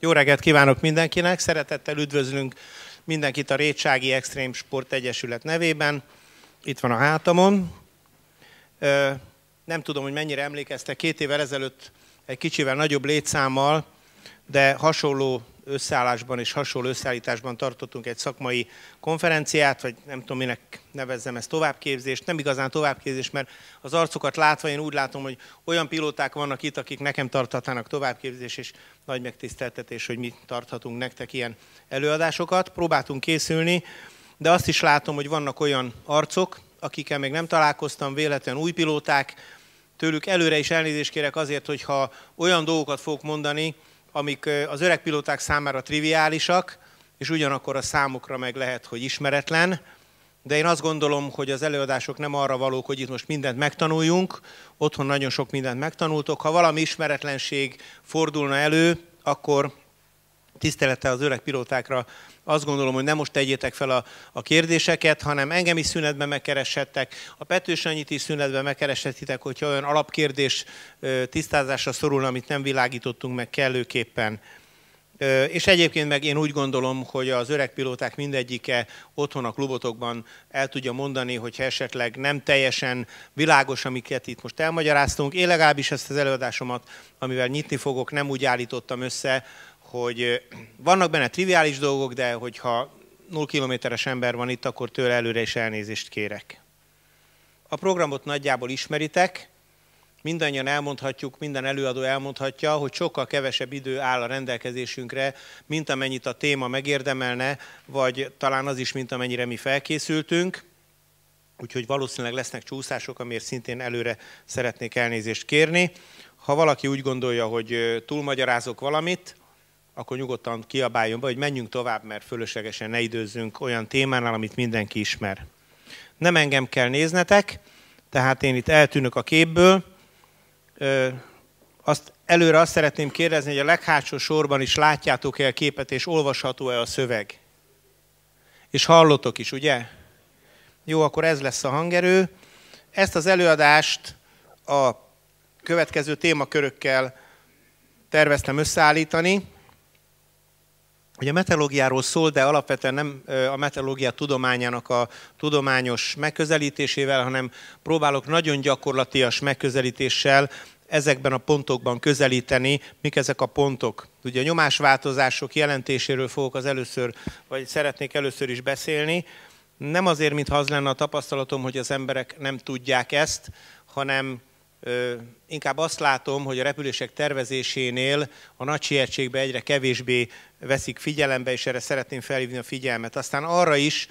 Jó reggelt kívánok mindenkinek! Szeretettel üdvözlünk mindenkit a Rétsági Extrém Sport Egyesület nevében. Itt van a hátamon. Nem tudom, hogy mennyire emlékeztek, 2 évvel ezelőtt egy kicsivel nagyobb létszámmal, de hasonló összeállásban és hasonló összeállításban tartottunk egy szakmai konferenciát, vagy nem tudom, minek nevezzem ezt, továbbképzést. Nem igazán továbbképzés, mert az arcokat látva én úgy látom, hogy olyan pilóták vannak itt, akik nekem tarthatnának továbbképzést, és nagy megtiszteltetés, hogy mi tarthatunk nektek ilyen előadásokat. Próbáltunk készülni, de azt is látom, hogy vannak olyan arcok, akikkel még nem találkoztam, véletlenül új pilóták. Tőlük előre is elnézést kérek azért, hogyha olyan dolgokat fogok mondani, amik az öreg pilóták számára triviálisak, és ugyanakkor a számukra meg lehet, hogy ismeretlen. De én azt gondolom, hogy az előadások nem arra valók, hogy itt most mindent megtanuljunk. Otthon nagyon sok mindent megtanultok. Ha valami ismeretlenség fordulna elő, akkor tisztelettel az öreg pilótákra azt gondolom, hogy nem most tegyétek fel a kérdéseket, hanem engem is szünetben megkereshettek, a Petős Anyit is szünetben megkereshetitek, hogyha olyan alapkérdés tisztázásra szorul, amit nem világítottunk meg kellőképpen. És egyébként meg én úgy gondolom, hogy az öreg pilóták mindegyike otthon a klubotokban el tudja mondani, hogyha esetleg nem teljesen világos, amiket itt most elmagyaráztunk. Én legalábbis ezt az előadásomat, amivel nyitni fogok, nem úgy állítottam össze, hogy vannak benne triviális dolgok, de hogyha 0 kilométeres ember van itt, akkor tőle előre is elnézést kérek. A programot nagyjából ismeritek, mindannyian elmondhatjuk, minden előadó elmondhatja, hogy sokkal kevesebb idő áll a rendelkezésünkre, mint amennyit a téma megérdemelne, vagy talán az is, mint amennyire mi felkészültünk. Úgyhogy valószínűleg lesznek csúszások, amiért szintén előre szeretnék elnézést kérni. Ha valaki úgy gondolja, hogy túlmagyarázok valamit, akkor nyugodtan kiabáljon be, hogy menjünk tovább, mert fölöslegesen ne időzzünk olyan témánál, amit mindenki ismer. Nem engem kell néznetek, tehát én itt eltűnök a képből. Előre azt szeretném kérdezni, hogy a leghátsó sorban is látjátok-e a képet, és olvasható-e a szöveg? És hallotok is, ugye? Jó, akkor ez lesz a hangerő. Ezt az előadást a következő témakörökkel terveztem összeállítani. Ugye a meteorológiáról szól, de alapvetően nem a meteorológia tudományának a tudományos megközelítésével, hanem próbálok nagyon gyakorlatias megközelítéssel ezekben a pontokban közelíteni. Mik ezek a pontok? Ugye a nyomásváltozások jelentéséről fogok szeretnék először is beszélni. Nem azért, mintha az lenne a tapasztalatom, hogy az emberek nem tudják ezt, hanem inkább azt látom, hogy a repülések tervezésénél a nagy sietségben egyre kevésbé veszik figyelembe, és erre szeretném felhívni a figyelmet. Aztán arra is,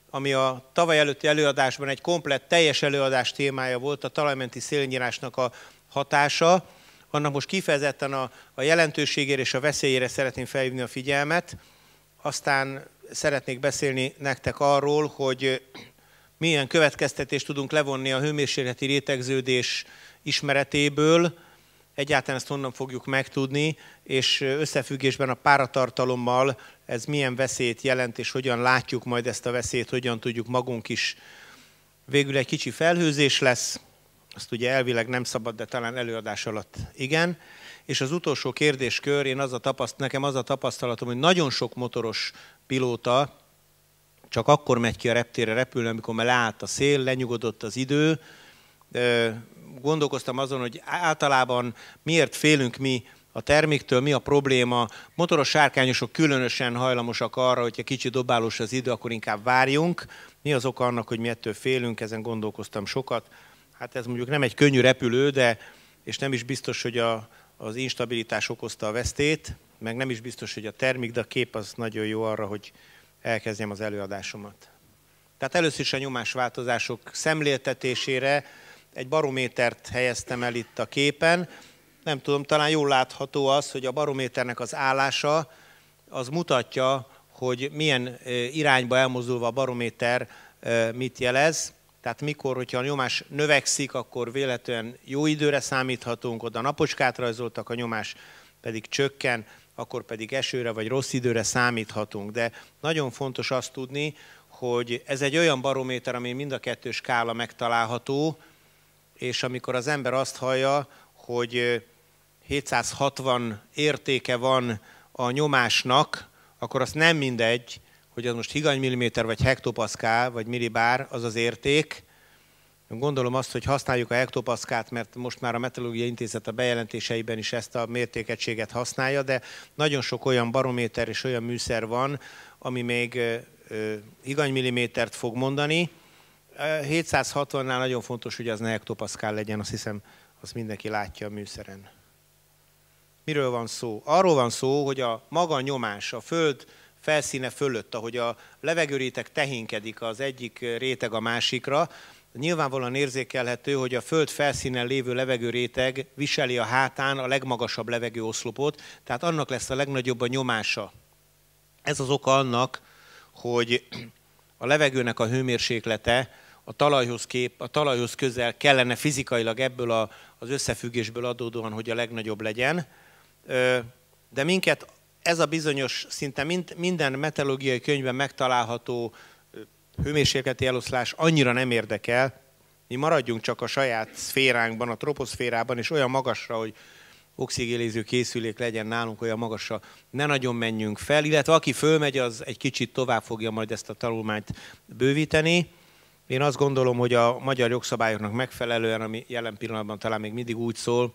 ami a tavaly előtti előadásban egy komplett, teljes előadás témája volt, a talajmenti szélnyírásnak a hatása, annak most kifejezetten a jelentőségére és a veszélyére szeretném felhívni a figyelmet. Aztán szeretnék beszélni nektek arról, hogy milyen következtetést tudunk levonni a hőmérsékleti rétegződés ismeretéből, egyáltalán ezt honnan fogjuk megtudni, és összefüggésben a páratartalommal ez milyen veszélyt jelent, és hogyan látjuk majd ezt a veszélyt, hogyan tudjuk magunk is. Végül egy kicsi felhőzés lesz, azt ugye elvileg nem szabad, de talán előadás alatt igen. És az utolsó kérdéskör, nekem az a tapasztalatom, hogy nagyon sok motoros pilóta csak akkor megy ki a reptérre repülni, amikor már leállt a szél, lenyugodott az idő. Gondolkoztam azon, hogy általában miért félünk mi a termiktől, mi a probléma. Motoros sárkányosok különösen hajlamosak arra, hogyha kicsit dobálós az idő, akkor inkább várjunk. Mi az oka annak, hogy mi ettől félünk, ezen gondolkoztam sokat. Hát ez mondjuk nem egy könnyű repülő, és nem is biztos, hogy az instabilitás okozta a vesztét, meg nem is biztos, hogy a termik, de a kép az nagyon jó arra, hogy elkezdjem az előadásomat. Tehát először is a nyomásváltozások szemléltetésére egy barométert helyeztem el itt a képen. Nem tudom, talán jól látható az, hogy a barométernek az állása az mutatja, hogy milyen irányba elmozdulva a barométer mit jelez. Tehát mikor, hogyha a nyomás növekszik, akkor véletlenül jó időre számíthatunk, oda napocskát rajzoltak, a nyomás pedig csökken, akkor pedig esőre vagy rossz időre számíthatunk. De nagyon fontos azt tudni, hogy ez egy olyan barométer, ami mind a kettő skála megtalálható, és amikor az ember azt hallja, hogy 760 értéke van a nyomásnak, akkor azt nem mindegy, hogy az most higanymilliméter, vagy hektopaszkál, vagy millibár az az érték. Gondolom azt, hogy használjuk a hektopaszkált, mert most már a Meteorológiai Intézet a bejelentéseiben is ezt a mértékegységet használja, de nagyon sok olyan barométer és olyan műszer van, ami még higanymillimétert fog mondani. 760-nál nagyon fontos, hogy az ne hektopaszkál legyen, azt hiszem, azt mindenki látja a műszeren. Miről van szó? Arról van szó, hogy a maga nyomás, a Föld felszíne fölött, ahogy a levegőréteg tehénkedik az egyik réteg a másikra, nyilvánvalóan érzékelhető, hogy a Föld felszínen lévő levegőréteg viseli a hátán a legmagasabb levegőoszlopot, tehát annak lesz a legnagyobb a nyomása. Ez az oka annak, hogy a levegőnek a hőmérséklete a talajhoz közel kellene fizikailag ebből az összefüggésből adódóan, hogy a legnagyobb legyen. De minket ez a bizonyos, szinte minden meteorológiai könyvben megtalálható hőmérsékleti eloszlás annyira nem érdekel, mi maradjunk csak a saját szféránkban, a troposzférában, és olyan magasra, hogy oxigénéző készülék legyen nálunk, olyan magasra ne nagyon menjünk fel, illetve aki fölmegy, az egy kicsit tovább fogja majd ezt a tanulmányt bővíteni. Én azt gondolom, hogy a magyar jogszabályoknak megfelelően, ami jelen pillanatban talán még mindig úgy szól,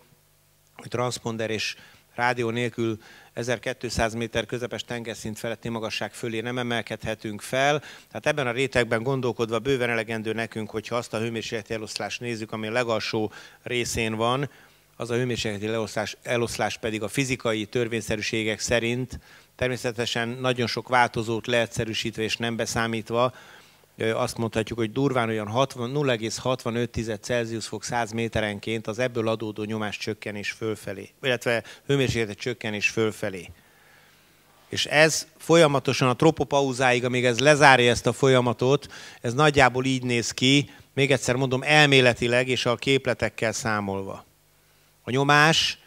hogy transzponder és rádió nélkül 1200 méter közepes tengerszint feletti magasság fölé nem emelkedhetünk fel. Tehát ebben a rétegben gondolkodva bőven elegendő nekünk, hogyha azt a hőmérsékleti eloszlást nézzük, ami a legalsó részén van, az a hőmérsékleti eloszlás pedig a fizikai törvényszerűségek szerint természetesen nagyon sok változót leegyszerűsítve és nem beszámítva, azt mondhatjuk, hogy durván olyan 0,65 Celsius fok 100 méterenként az ebből adódó nyomás csökkenés fölfelé, illetve hőmérséklet csökkenés fölfelé. És ez folyamatosan a tropopauzáig, amíg ez lezárja ezt a folyamatot, ez nagyjából így néz ki, még egyszer mondom, elméletileg és a képletekkel számolva. A nyomás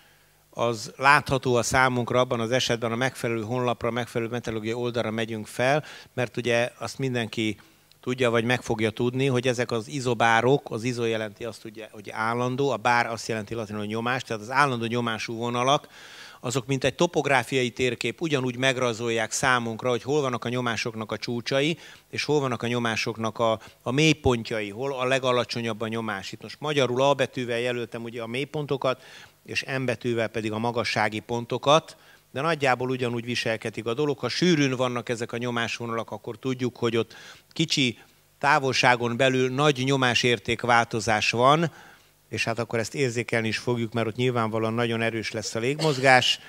az látható a számunkra, abban az esetben a megfelelő honlapra, a megfelelő meteorológiai oldalra megyünk fel, mert ugye azt mindenki tudja, vagy meg fogja tudni, hogy ezek az izobárok, az izo jelenti azt, hogy állandó, a bár azt jelenti latinul, hogy nyomás, tehát az állandó nyomású vonalak, azok mint egy topográfiai térkép ugyanúgy megrajzolják számunkra, hogy hol vannak a nyomásoknak a csúcsai, és hol vannak a nyomásoknak a mélypontjai, hol a legalacsonyabb a nyomás. Itt most magyarul A betűvel jelöltem ugye a mélypontokat, és M betűvel pedig a magassági pontokat, de nagyjából ugyanúgy viselkedik a dolog. Ha sűrűn vannak ezek a nyomásvonalak, akkor tudjuk, hogy ott kicsi távolságon belül nagy nyomásértékváltozás van, és hát akkor ezt érzékelni is fogjuk, mert ott nyilvánvalóan nagyon erős lesz a légmozgás.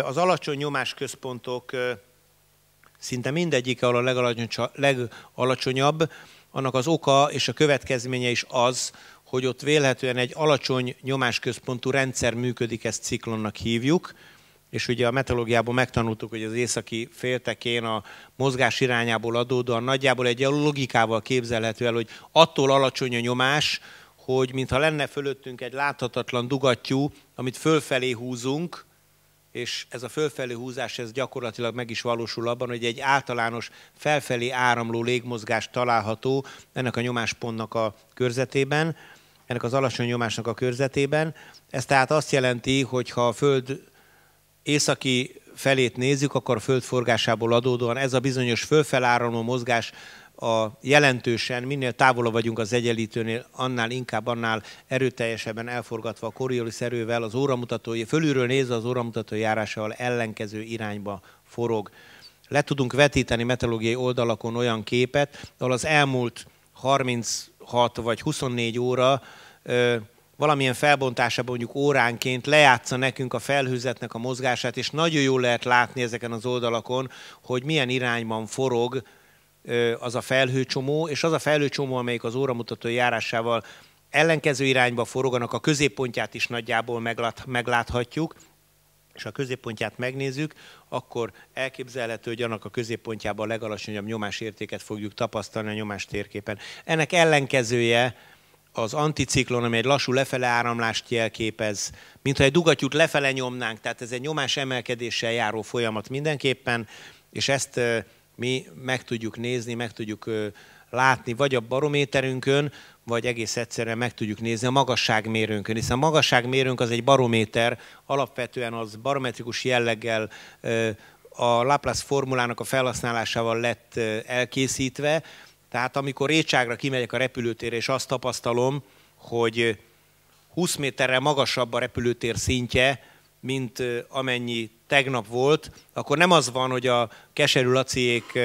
Az alacsony nyomásközpontok szinte mindegyik, ahol a legalacsonyabb, annak az oka és a következménye is az, hogy ott vélhetően egy alacsony nyomásközpontú rendszer működik, ezt ciklonnak hívjuk, és ugye a meteorológiában megtanultuk, hogy az északi féltekén a mozgás irányából adódóan nagyjából egy logikával képzelhető el, hogy attól alacsony a nyomás, hogy mintha lenne fölöttünk egy láthatatlan dugattyú, amit fölfelé húzunk, és ez a fölfelé húzás ez gyakorlatilag meg is valósul abban, hogy egy általános felfelé áramló légmozgás található ennek a nyomáspontnak a körzetében, ennek az alacsony nyomásnak a körzetében. Ez tehát azt jelenti, hogy ha a Föld északi felét nézzük, akkor a Föld forgásából adódóan ez a bizonyos fölfeláramló mozgás a jelentősen, minél távolabb vagyunk az egyenlítőnél, annál erőteljesebben elforgatva a Coriolis erővel, az óramutatói, fölülről nézve az óramutató járásával ellenkező irányba forog. Le tudunk vetíteni meteorológiai oldalakon olyan képet, ahol az elmúlt 36 vagy 24 óra valamilyen felbontásában mondjuk óránként lejátsza nekünk a felhőzetnek a mozgását, és nagyon jól lehet látni ezeken az oldalakon, hogy milyen irányban forog az a felhőcsomó, és az a felhőcsomó, amelyik az óramutató járásával ellenkező irányba forog, annak a középpontját is nagyjából megláthatjuk, és ha a középpontját megnézzük, akkor elképzelhető, hogy annak a középpontjában a legalacsonyabb nyomásértéket fogjuk tapasztalni a nyomástérképen. Ennek ellenkezője az anticiklon, ami egy lassú lefele áramlást jelképez, mintha egy dugattyút lefele nyomnánk, tehát ez egy nyomás emelkedéssel járó folyamat mindenképpen, és ezt mi meg tudjuk nézni, meg tudjuk látni, vagy a barométerünkön, vagy egész egyszerűen meg tudjuk nézni a magasságmérőnkön, hiszen a magasságmérőnk az egy barométer, alapvetően az barometrikus jelleggel a Laplace formulának a felhasználásával lett elkészítve, tehát amikor Récságra kimegyek a repülőtérre, és azt tapasztalom, hogy 20 méterrel magasabb a repülőtér szintje, mint amennyi tegnap volt, akkor nem az van, hogy a Keserű Laciék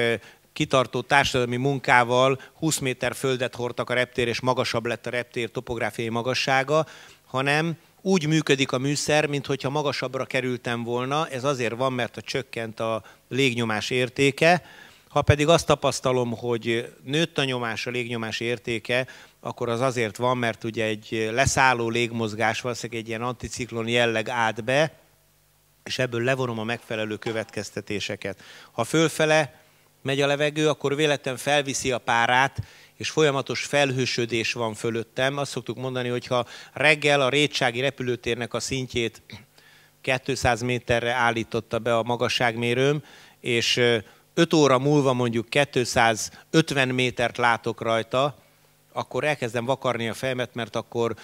kitartó társadalmi munkával 20 méter földet hordtak a reptér, és magasabb lett a reptér topográfiai magassága, hanem úgy működik a műszer, mintha magasabbra kerültem volna. Ez azért van, mert csökkent a légnyomás értéke. Ha pedig azt tapasztalom, hogy nőtt a nyomás, a légnyomás értéke, akkor az azért van, mert ugye egy leszálló légmozgás, valószínűleg egy ilyen anticiklon jelleg állt be, és ebből levonom a megfelelő következtetéseket. Ha fölfele megy a levegő, akkor véletlenül felviszi a párát, és folyamatos felhősödés van fölöttem. Azt szoktuk mondani, hogy ha reggel a récsági repülőtérnek a szintjét 200 méterre állította be a magasságmérőm, és 5 óra múlva mondjuk 250 métert látok rajta, akkor elkezdem vakarni a fejemet, mert akkor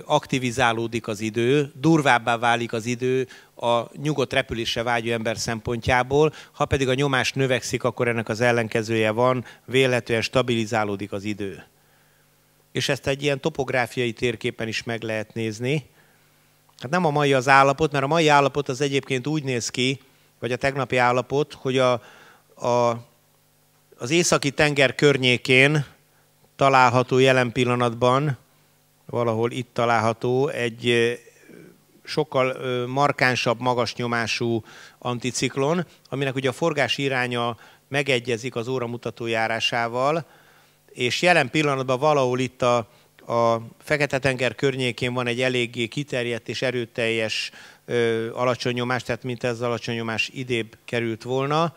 aktivizálódik az idő, durvábbá válik az idő a nyugodt repülésre vágyó ember szempontjából, ha pedig a nyomás növekszik, akkor ennek az ellenkezője van, véletlenül stabilizálódik az idő. És ezt egy ilyen topográfiai térképen is meg lehet nézni. Hát nem a mai az állapot, mert a mai állapot az egyébként úgy néz ki, vagy a tegnapi állapot, hogy az északi tenger környékén található jelen pillanatban, valahol itt található egy sokkal markánsabb, magas nyomású anticiklon, aminek ugye a forgási iránya megegyezik az óramutató járásával, és jelen pillanatban valahol itt a Fekete-tenger környékén van egy eléggé kiterjedt és erőteljes alacsony nyomás, tehát mint ez az alacsony nyomás idébb került volna.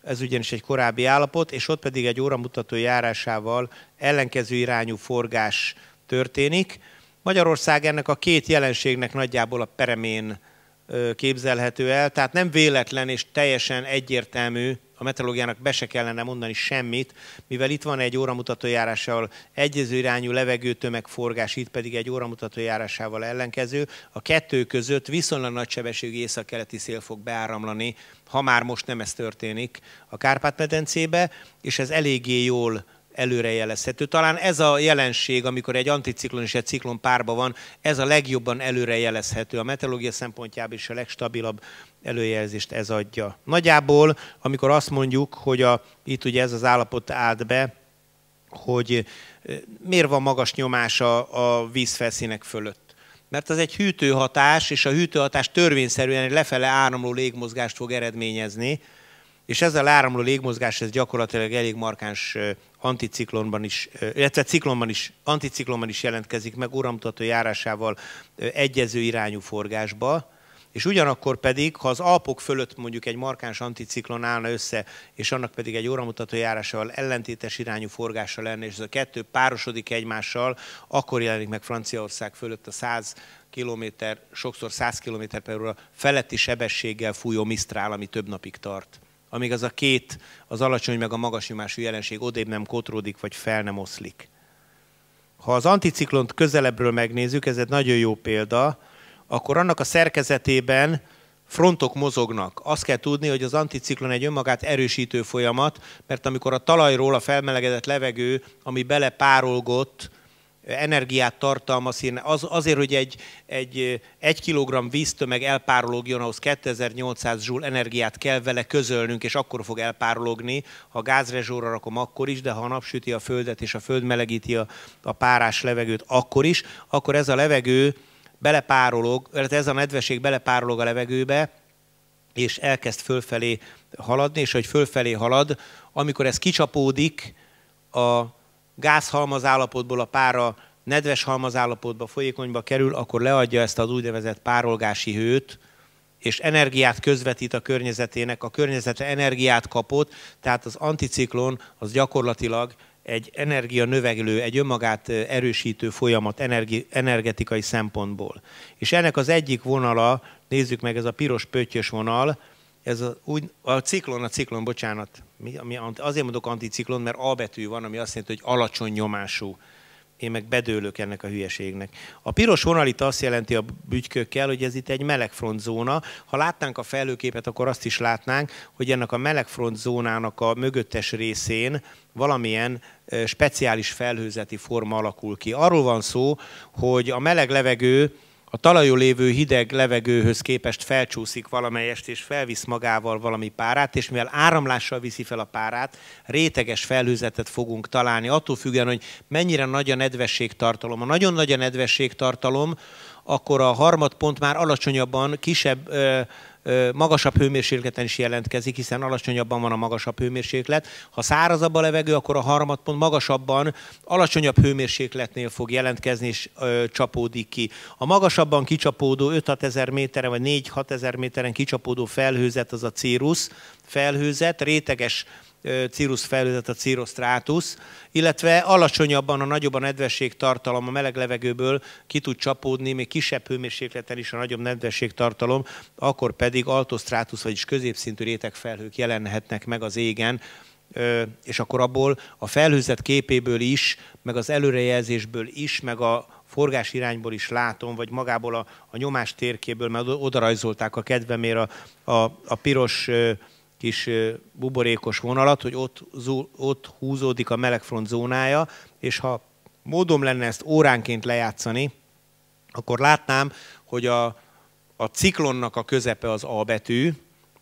Ez ugyanis egy korábbi állapot, és ott pedig egy óramutató járásával ellenkező irányú forgás történik. Magyarország ennek a két jelenségnek nagyjából a peremén képzelhető el, tehát nem véletlen és teljesen egyértelmű, a meteorológiának be se kellene mondani semmit, mivel itt van egy óramutató járásával egyező irányú levegőtömegforgás, itt pedig egy óramutató járásával ellenkező. A kettő között viszonylag nagy sebességű északkeleti szél fog beáramlani, ha már most nem ez történik a Kárpát-medencébe, és ez eléggé jól előrejelezhető. Talán ez a jelenség, amikor egy anticiklon és egy ciklon párban van, ez a legjobban előrejelezhető. A meteorológia szempontjából is a legstabilabb előjelzést ez adja. Nagyjából, amikor azt mondjuk, hogy itt ugye ez az állapot állt be, hogy miért van magas nyomás a vízfelszínek fölött. Mert az egy hűtőhatás, és a hűtőhatás törvényszerűen egy lefele áramló légmozgást fog eredményezni, és ezzel áramló légmozgás ez gyakorlatilag elég markáns anticiklonban is, illetve ciklonban is, anticiklonban is jelentkezik meg óramutató járásával egyező irányú forgásba, és ugyanakkor pedig, ha az Alpok fölött mondjuk egy markáns anticiklon állna össze, és annak pedig egy óramutató járásával ellentétes irányú forgása lenne, és ez a kettő párosodik egymással, akkor jelenik meg Franciaország fölött a 100 km, sokszor 100 km per óra feletti sebességgel fújó Mistral, ami több napig tart. Amíg az a két, az alacsony meg a magas nyomású jelenség odébb nem kotródik, vagy fel nem oszlik. Ha az anticiklont közelebbről megnézzük, ez egy nagyon jó példa, akkor annak a szerkezetében frontok mozognak. Azt kell tudni, hogy az anticiklon egy önmagát erősítő folyamat, mert amikor a talajról a felmelegedett levegő, ami belepárolgott, energiát tartalmaz, azért, hogy egy kilogramm víztömeg elpárologjon, ahhoz 2800 joule energiát kell vele közölnünk, és akkor fog elpárologni. Ha gázrezsóra rakom, akkor is, de ha a nap süti a földet, és a föld melegíti a párás levegőt, akkor is, akkor ez a levegő belepárolog, ez a nedvesség belepárolog a levegőbe, és elkezd fölfelé haladni, és hogy fölfelé halad, amikor ez kicsapódik a gázhalmaz állapotból a pára nedves halmaz állapotba, folyékonyba kerül, akkor leadja ezt az úgynevezett párolgási hőt, és energiát közvetít a környezetének, a környezete energiát kapott, tehát az anticiklon az gyakorlatilag egy energianöveglő, egy önmagát erősítő folyamat energetikai szempontból. És ennek az egyik vonala, nézzük meg, ez a piros pöttyös vonal, a ciklon, bocsánat. Azért mondok anticiklon, mert A betű van, ami azt jelenti, hogy alacsony nyomású. Én meg bedőlök ennek a hülyeségnek. A piros vonal itt azt jelenti a bütykökkel, hogy ez itt egy melegfrontzóna. Ha látnánk a felhőképet, akkor azt is látnánk, hogy ennek a melegfrontzónának a mögöttes részén valamilyen speciális felhőzeti forma alakul ki. Arról van szó, hogy a meleg levegő a talajon lévő hideg levegőhöz képest felcsúszik valamelyest, és felvisz magával valami párát, és mivel áramlással viszi fel a párát, réteges felhőzetet fogunk találni, attól függően, hogy mennyire nagy a nedvességtartalom. Ha nagyon nagy a nedvességtartalom, akkor a harmadpont már alacsonyabban, magasabb hőmérsékleten is jelentkezik, hiszen alacsonyabban van a magasabb hőmérséklet. Ha szárazabb a levegő, akkor a harmadpont magasabban, alacsonyabb hőmérsékletnél fog jelentkezni, és csapódik ki. A magasabban kicsapódó 5-6 ezer méteren, vagy 4-6 ezer méteren kicsapódó felhőzet az a cirrus felhőzet, réteges cirrus felhőzet a cirrus stratus, illetve alacsonyabban, a nagyobb a nedvességtartalom a meleg levegőből ki tud csapódni, még kisebb hőmérsékleten is a nagyobb nedvességtartalom, akkor pedig altostratus, vagyis középszintű rétegfelhők jelenhetnek meg az égen, és akkor abból a felhőzet képéből is, meg az előrejelzésből is, meg a forgás irányból is látom, vagy magából a nyomás térkéből, mert oda rajzolták a kedvemért a piros kis buborékos vonalat, hogy ott húzódik a melegfront zónája, és ha módom lenne ezt óránként lejátszani, akkor látnám, hogy a ciklonnak a közepe az A betű,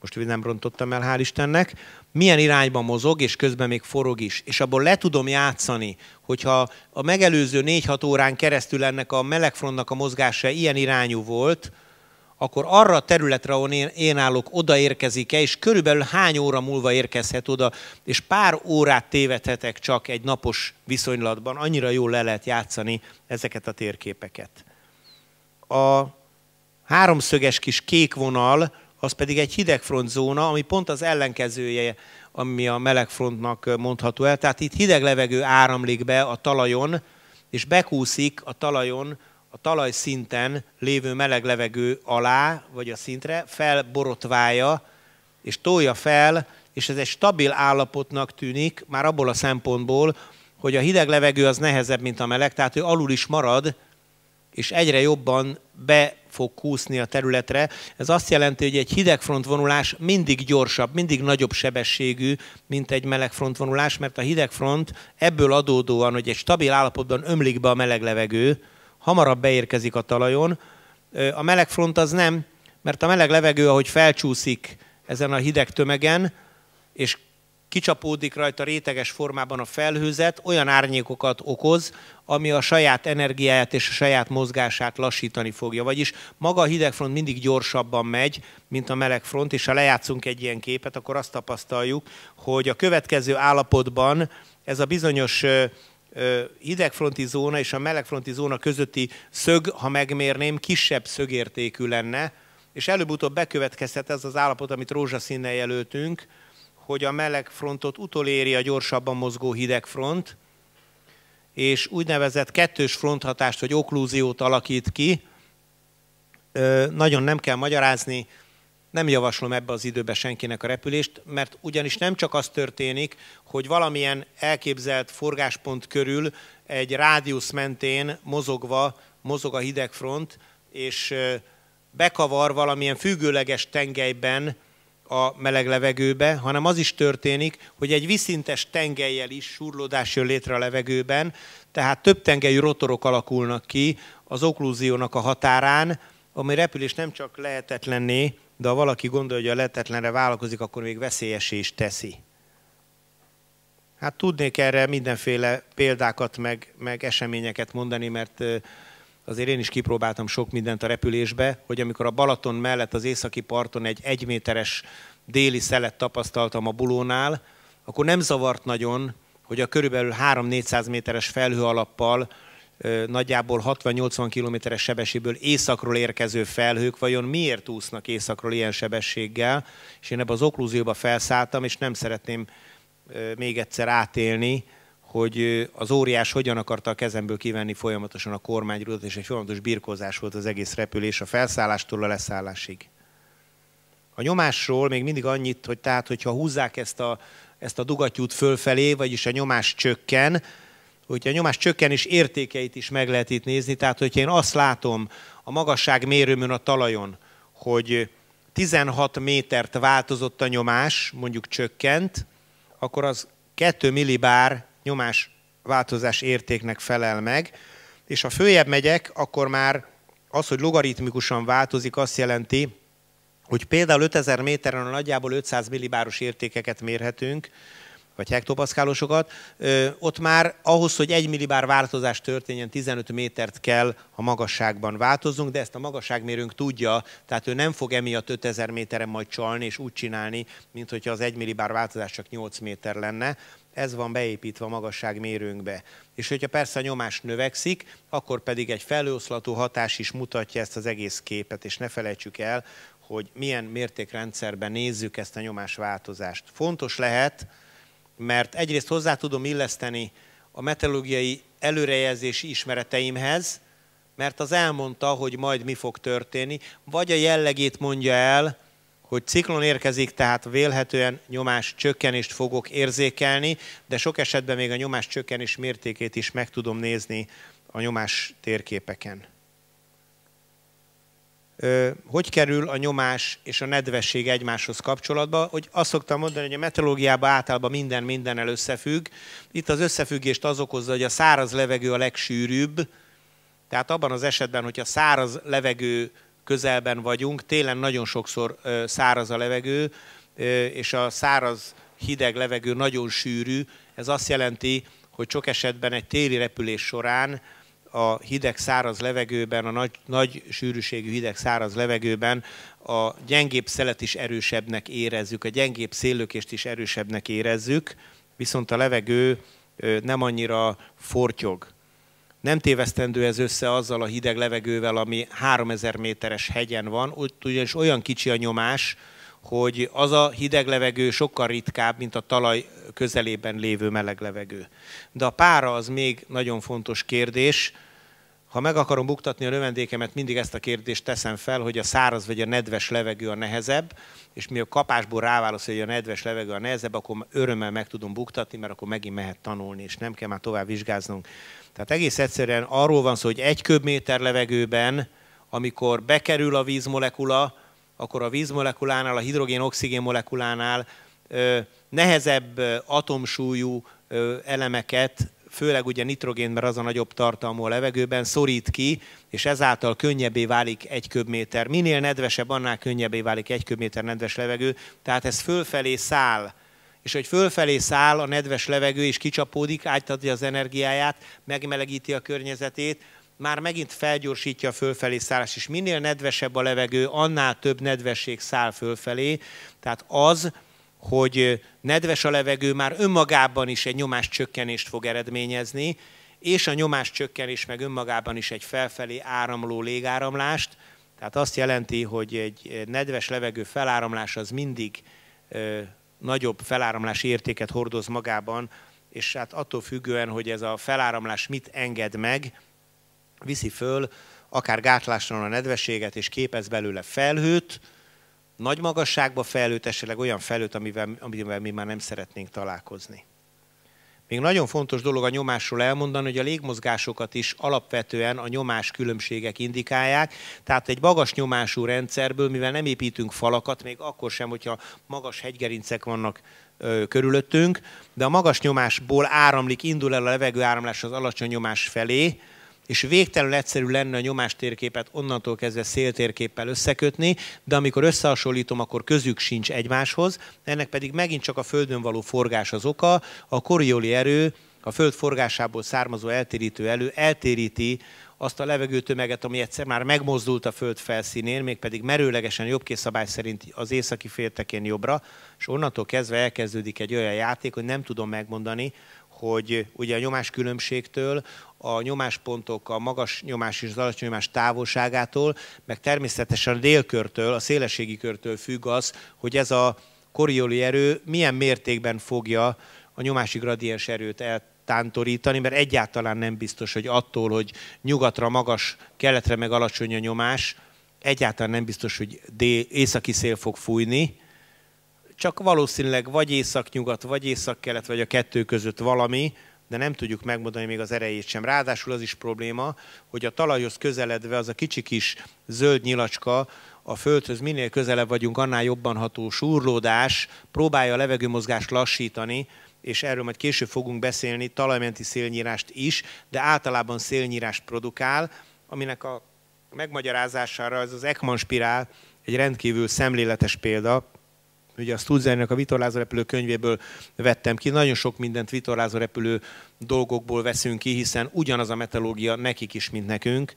most nem rontottam el, hál' Istennek, milyen irányba mozog, és közben még forog is. És abból le tudom játszani, hogyha a megelőző 4-6 órán keresztül ennek a melegfrontnak a mozgása ilyen irányú volt, akkor arra a területre, ahol én állok, odaérkezik-e, és körülbelül hány óra múlva érkezhet oda, és pár órát tévedhetek csak egy napos viszonylatban, annyira jól le lehet játszani ezeket a térképeket. A háromszöges kis kék vonal, az pedig egy hidegfrontzóna, ami pont az ellenkezője, ami a melegfrontnak mondható el. Tehát itt hideg levegő áramlik be a talajon, és bekúszik a talajon, a talajszinten lévő meleg levegő alá, vagy a szintre, felborotválja, és tolja fel, és ez egy stabil állapotnak tűnik, már abból a szempontból, hogy a hideg levegő az nehezebb, mint a meleg, tehát ő alul is marad, és egyre jobban be fog kúszni a területre. Ez azt jelenti, hogy egy hidegfrontvonulás mindig gyorsabb, mindig nagyobb sebességű, mint egy melegfrontvonulás, mert a hidegfront ebből adódóan, hogy egy stabil állapotban ömlik be a meleg levegő, hamarabb beérkezik a talajon. A melegfront az nem, mert a meleg levegő, ahogy felcsúszik ezen a hideg tömegen, és kicsapódik rajta réteges formában a felhőzet, olyan árnyékokat okoz, ami a saját energiáját és a saját mozgását lassítani fogja. Vagyis maga a hidegfront mindig gyorsabban megy, mint a melegfront, és ha lejátszunk egy ilyen képet, akkor azt tapasztaljuk, hogy a következő állapotban ez a bizonyos hidegfronti zóna és a melegfronti zóna közötti szög, ha megmérném, kisebb szögértékű lenne, és előbb-utóbb bekövetkezhet ez az állapot, amit rózsaszínnel jelöltünk, hogy a melegfrontot utoléri a gyorsabban mozgó hidegfront, és úgynevezett kettős fronthatást vagy oklúziót alakít ki. Nagyon nem kell magyarázni, nem javaslom ebbe az időben senkinek a repülést, mert ugyanis nem csak az történik, hogy valamilyen elképzelt forgáspont körül egy rádiusz mentén mozog a hidegfront, és bekavar valamilyen függőleges tengelyben a meleg levegőbe, hanem az is történik, hogy egy vízszintes tengellyel is surlódás jön létre a levegőben, tehát több tengelyű rotorok alakulnak ki az oklúziónak a határán, ami repülés nem csak lehetetlenné, de ha valaki gondolja, hogy a lehetetlenre vállalkozik, akkor még veszélyessé is teszi. Hát tudnék erre mindenféle példákat, meg eseményeket mondani, mert azért én is kipróbáltam sok mindent a repülésbe, hogy amikor a Balaton mellett az északi parton egy 1 méteres déli szelet tapasztaltam a Bulónál, akkor nem zavart nagyon, hogy a körülbelül 300-400 méteres felhőalappal nagyjából 60-80 kilométeres sebességből északról érkező felhők vajon miért úsznak északról ilyen sebességgel, és én ebbe az oklúzióba felszálltam, és nem szeretném még egyszer átélni, hogy az óriás hogyan akarta a kezemből kivenni folyamatosan a kormányrudat, és egy folyamatos birkózás volt az egész repülés a felszállástól a leszállásig. A nyomásról még mindig annyit, hogy tehát, hogyha húzzák ezt a dugattyút fölfelé, vagyis a nyomás csökken, hogyha a nyomás csökkenés értékeit is meg lehet itt nézni, tehát hogyha én azt látom a magasságmérőmön a talajon, hogy 16 métert változott a nyomás, mondjuk csökkent, akkor az 2 millibár nyomás változás értéknek felel meg, és ha följebb megyek, akkor már az, hogy logaritmikusan változik, azt jelenti, hogy például 5000 méteren nagyjából 500 millibáros értékeket mérhetünk, vagy hektopaszkálosokat, ott már ahhoz, hogy 1 millibár változás történjen, 15 métert kell a magasságban változzunk, de ezt a magasságmérőnk tudja, tehát ő nem fog emiatt 5000 méteren majd csalni és úgy csinálni, mint hogyha az 1 millibár változás csak 8 méter lenne. Ez van beépítve a magasságmérőnkbe. És hogyha persze a nyomás növekszik, akkor pedig egy felhőoszlató hatás is mutatja ezt az egész képet, és ne felejtsük el, hogy milyen mértékrendszerben nézzük ezt a nyomásváltozást. Fontos lehet, mert egyrészt hozzá tudom illeszteni a meteorológiai előrejelzési ismereteimhez, mert az elmondta, hogy majd mi fog történni, vagy a jellegét mondja el, hogy ciklon érkezik, tehát vélhetően nyomás csökkenést fogok érzékelni, de sok esetben még a nyomás csökkenés mértékét is meg tudom nézni a nyomás térképeken. Hogy kerül a nyomás és a nedvesség egymáshoz kapcsolatba? Hogy azt szoktam mondani, hogy a meteorológiában általában minden mindennel összefügg. Itt az összefüggést az okozza, hogy a száraz levegő a legsűrűbb, tehát abban az esetben, hogyha száraz levegő közelben vagyunk, télen nagyon sokszor száraz a levegő, és a száraz hideg levegő nagyon sűrű. Ez azt jelenti, hogy sok esetben egy téli repülés során a hideg száraz levegőben, a nagy sűrűségű hideg száraz levegőben a gyengébb szelet is erősebbnek érezzük, a gyengébb széllökést is erősebbnek érezzük, viszont a levegő nem annyira fortyog. Nem tévesztendő ez össze azzal a hideg levegővel, ami 3000 méteres hegyen van, ugyanis olyan kicsi a nyomás, hogy az a hideg levegő sokkal ritkább, mint a talaj közelében lévő meleg levegő. De a pára az még nagyon fontos kérdés. Ha meg akarom buktatni a növendékemet, mindig ezt a kérdést teszem fel, hogy a száraz vagy a nedves levegő a nehezebb, és mi a kapásból ráválaszol, hogy a nedves levegő a nehezebb, akkor örömmel meg tudom buktatni, mert akkor megint mehet tanulni, és nem kell már tovább vizsgáznunk. Tehát egész egyszerűen arról van szó, hogy 1 köbméter levegőben, amikor bekerül a vízmolekula, akkor a vízmolekulánál, a hidrogén-oxigén molekulánál nehezebb atomsúlyú elemeket, főleg ugye nitrogén, mert az a nagyobb tartalmú a levegőben, szorít ki, és ezáltal könnyebbé válik 1 köbméter. Minél nedvesebb, annál könnyebbé válik 1 köbméter nedves levegő, tehát ez fölfelé száll. És hogy fölfelé száll a nedves levegő, és kicsapódik, átadja az energiáját, megmelegíti a környezetét, már megint felgyorsítja a fölfelé szállás, és minél nedvesebb a levegő, annál több nedvesség száll fölfelé. Tehát az, hogy nedves a levegő, már önmagában is egy nyomáscsökkenést fog eredményezni, és a nyomáscsökkenés meg önmagában is egy felfelé áramló légáramlást. Tehát azt jelenti, hogy egy nedves levegő feláramlás az mindig nagyobb feláramlási értéket hordoz magában, és hát attól függően, hogy ez a feláramlás mit enged meg, viszi föl akár gátlásra a nedvességet, és képez belőle felhőt, nagy magasságba felhőt, esetleg olyan felhőt, amivel mi már nem szeretnénk találkozni. Még nagyon fontos dolog a nyomásról elmondani, hogy a légmozgásokat is alapvetően a nyomás különbségek indikálják, tehát egy magas nyomású rendszerből, mivel nem építünk falakat, még akkor sem, hogyha magas hegygerincek vannak körülöttünk, de a magas nyomásból áramlik, indul el a levegőáramlás az alacsony nyomás felé, és végtelenül egyszerű lenne a nyomástérképet onnantól kezdve széltérképpel összekötni, de amikor összehasonlítom, akkor közük sincs egymáshoz, ennek pedig megint csak a Földön való forgás az oka, a Coriolis erő, a Föld forgásából származó eltérítő erő eltéríti azt a levegőtömeget, ami egyszer már megmozdult a Föld felszínén, mégpedig merőlegesen jobbkészszabály szerint az északi féltekén jobbra, és onnantól kezdve elkezdődik egy olyan játék, hogy nem tudom megmondani, hogy ugye a nyomáskülönbségtől, a nyomáspontok, a magas nyomás és az alacsony nyomás távolságától, meg természetesen a délkörtől, a szélességi körtől függ az, hogy ez a Coriolis erő milyen mértékben fogja a nyomási gradiens erőt eltántorítani, mert egyáltalán nem biztos, hogy attól, hogy nyugatra magas, keletre meg alacsony a nyomás, egyáltalán nem biztos, hogy északi szél fog fújni, csak valószínűleg vagy északnyugat, vagy északkelet, vagy a kettő között valami, de nem tudjuk megmondani még az erejét sem. Ráadásul az is probléma, hogy a talajhoz közeledve az a kicsi kis zöld nyilacska, a földhöz minél közelebb vagyunk, annál jobban ható súrlódás próbálja a levegőmozgást lassítani, és erről majd később fogunk beszélni, talajmenti szélnyírást is, de általában szélnyírást produkál, aminek a megmagyarázására ez az Ekman spirál egy rendkívül szemléletes példa. Ugye a Studzernek a vitorlázórepülő könyvéből vettem ki, nagyon sok mindent vitorlázórepülő dolgokból veszünk ki, hiszen ugyanaz a meteorológia nekik is, mint nekünk,